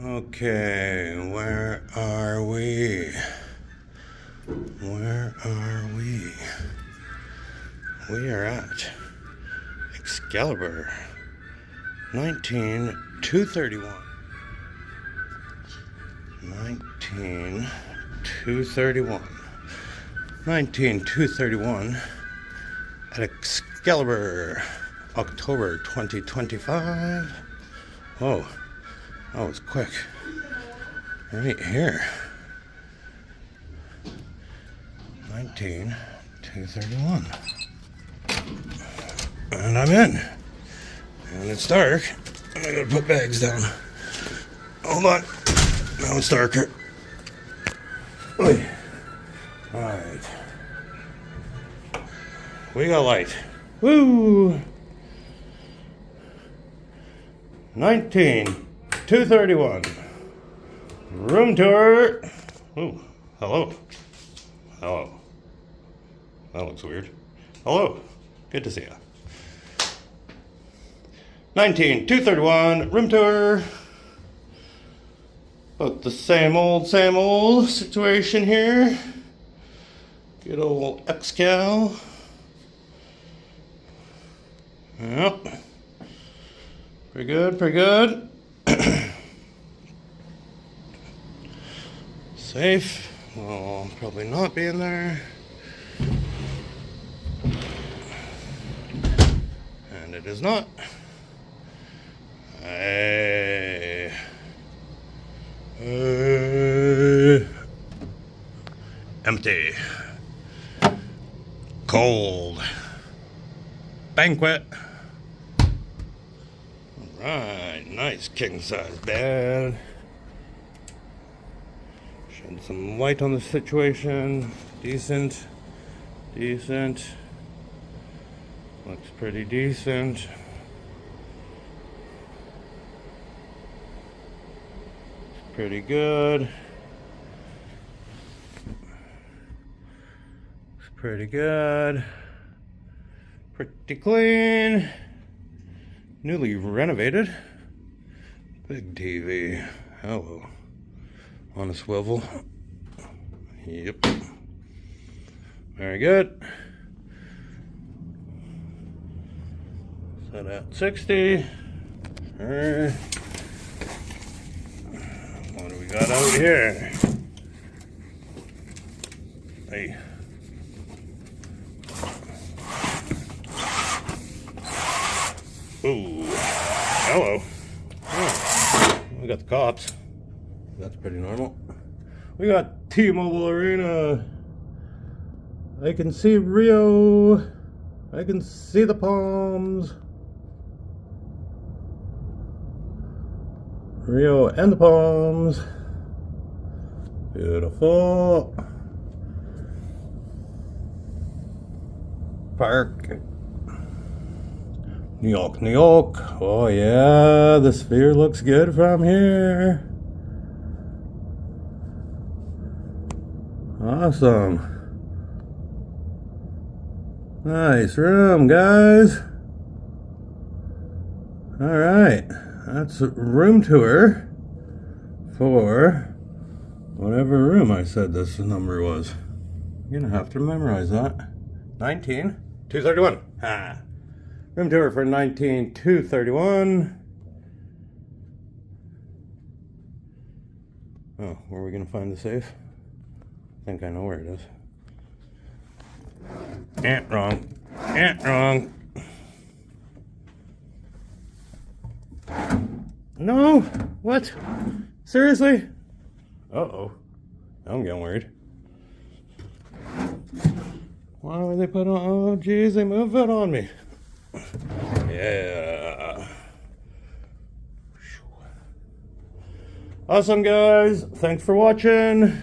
Okay, where are we? Where are we? We are at Excalibur 19231. 19231. 19231 at Excalibur, October 2025. Whoa, that was quick. Right here. 19231. And I'm in. And it's dark. And I gotta put bags down. Hold on. Now it's darker. Alright. We got light. Woo! 19231. Room tour. Ooh, hello. Hello. That looks weird. Hello. Good to see you. 19231. Room tour. About the same old situation here. Good old Excal. Yep. Pretty good, pretty good. Safe. Well, probably not be in there. And it is not. Empty. Cold. Banquet. Alright, nice king size bed. Shed some light on the situation. Decent. Decent. Looks pretty decent. It's pretty good. It's pretty good. Pretty clean. Newly renovated. Big TV. Hello. On a swivel. Yep. Very good. Set at 60. Alright. What do we got out here? Hey. Ooh. Hello. Oh, we got the cops. That's pretty normal. We got T-Mobile Arena. I can see Rio. I can see the palms. Rio and the palms. Beautiful. Park. New York, New York. Oh yeah, the sphere looks good from here. Awesome. Nice room, guys. Alright, that's a room tour for whatever room I said this number was. I'm gonna have to memorize that. 19231. Ha! Room tour for 19231. Oh, where are we gonna find the safe? I think I know where it is. Wrong. Wrong. No! What? Seriously? Uh-oh. I'm getting worried. Why would they put on... Oh, geez, they moved it on me. Yeah. Awesome, guys. Thanks for watching.